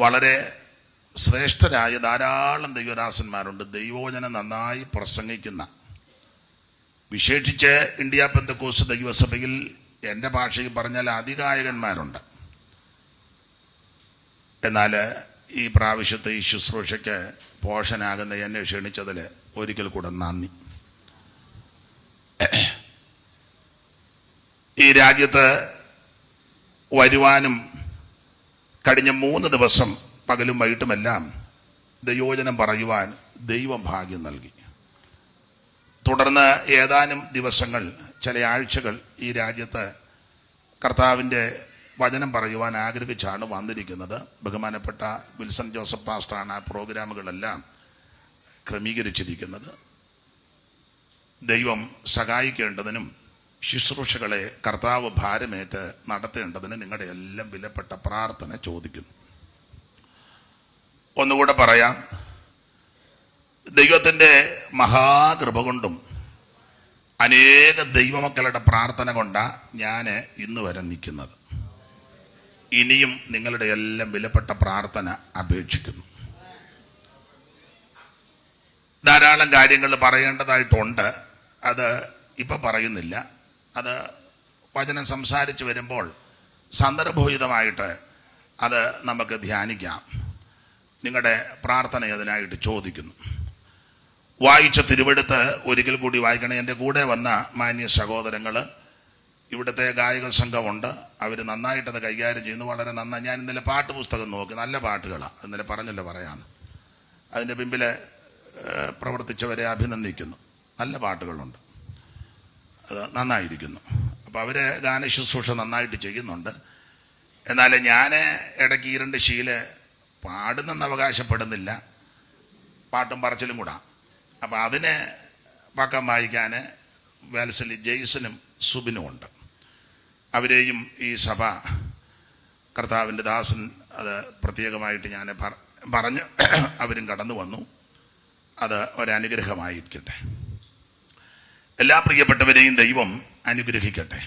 വളരെ ശ്രേഷ്ഠരായ ധാരാളം ദൈവദാസന്മാരുണ്ട്, ദൈവവചനം നന്നായി പ്രസംഗിക്കുന്ന. വിശേഷിച്ച് ഇന്ത്യ പെന്തക്കോസ്ത് ദൈവസഭയിൽ എൻ്റെ ഭാഷയിൽ പറഞ്ഞാൽ അതികായകന്മാരുണ്ട്. എന്നാൽ ഈ പ്രാവശ്യത്തെ ഈ ശുശ്രൂഷയ്ക്ക് പോഷനാകുന്ന എന്നെ ക്ഷണിച്ചതിൽ ഒരിക്കൽ കൂടെ നന്ദി. ഈ രാജ്യത്ത് വരുവാനും കഴിഞ്ഞ 3 ദിവസം പകലും വൈകിട്ടുമെല്ലാം ദൈവവചനം പറയുവാൻ ദൈവം ഭാഗ്യം നൽകി. തുടർന്ന് ഏതാനും ദിവസങ്ങൾ, ചില ആഴ്ചകൾ ഈ രാജ്യത്ത് കർത്താവിൻ്റെ വചനം പറയുവാൻ ആഗ്രഹിച്ചാണ് വന്നിരിക്കുന്നത്. ബഹുമാനപ്പെട്ട വിൽസൺ ജോസഫ് പാസ്റ്ററാണ് ആ പ്രോഗ്രാമുകളെല്ലാം ക്രമീകരിച്ചിരിക്കുന്നത്. ദൈവം സഹായിക്കേണ്ടതിനും ശുശ്രൂഷകളെ കർത്താവ് ഭാരമേറ്റ് നടത്തേണ്ടതിന് നിങ്ങളുടെ എല്ലാം വിലപ്പെട്ട പ്രാർത്ഥന ചോദിക്കുന്നു. ഒന്നുകൂടെ പറയാം, ദൈവത്തിൻ്റെ മഹാകൃപ കൊണ്ടും അനേക ദൈവമക്കളുടെ പ്രാർത്ഥന കൊണ്ടാണ് ഞാൻ ഇന്ന് വരെ നിൽക്കുന്നത്. ഇനിയും നിങ്ങളുടെ എല്ലാം വിലപ്പെട്ട പ്രാർത്ഥന അപേക്ഷിക്കുന്നു. ധാരാളം കാര്യങ്ങൾ പറയേണ്ടതായിട്ടുണ്ട്, അത് ഇപ്പം പറയുന്നില്ല. അത് വചനം സംസാരിച്ച് വരുമ്പോൾ സന്ദർഭോചിതമായിട്ട് അത് നമുക്ക് ധ്യാനിക്കാം. നിങ്ങളുടെ പ്രാർത്ഥന അതിനായിട്ട് ചോദിക്കുന്നു. വായിച്ച തിരുവെടുത്ത് ഒരിക്കൽ കൂടി വായിക്കണേ. എൻ്റെ കൂടെ വന്ന മാന്യ സഹോദരങ്ങൾ, ഇവിടുത്തെ ഗായക സംഘമുണ്ട്, അവർ നന്നായിട്ടത് കൈകാര്യം ചെയ്യുന്നു, വളരെ നന്നായി. ഞാൻ ഇന്നലെ പാട്ട് പുസ്തകം നോക്കി, നല്ല പാട്ടുകളാണ്. ഇന്നലെ പറഞ്ഞല്ലോ പറയാം. അതിൻ്റെ പിമ്പിൽ പ്രവർത്തിച്ചവരെ അഭിനന്ദിക്കുന്നു. നല്ല പാട്ടുകളുണ്ട്, അത് നന്നായിരിക്കുന്നു. അപ്പോൾ അവർ ഗാനശുശ്രൂഷ നന്നായിട്ട് ചെയ്യുന്നുണ്ട്. എന്നാൽ ഞാൻ ഇടയ്ക്ക് 2 ശീല് പാടുന്നെന്ന് അവകാശപ്പെടുന്നില്ല, പാട്ടും പറച്ചിലും കൂടാ. അപ്പോൾ അതിന് പക്കം വായിക്കാൻ വാത്സല്യ ജെയ്സനും സുബിനും ഉണ്ട്. അവരെയും ഈ സഭ കർത്താവിൻ്റെ ദാസൻ അത് പ്രത്യേകമായിട്ട് ഞാൻ പറഞ്ഞ് അവരും കടന്നു വന്നു. അത് ഒരനുഗ്രഹമായിരിക്കട്ടെ. എല്ലാ പ്രിയപ്പെട്ടവരെയും ദൈവം അനുഗ്രഹിക്കട്ടെ.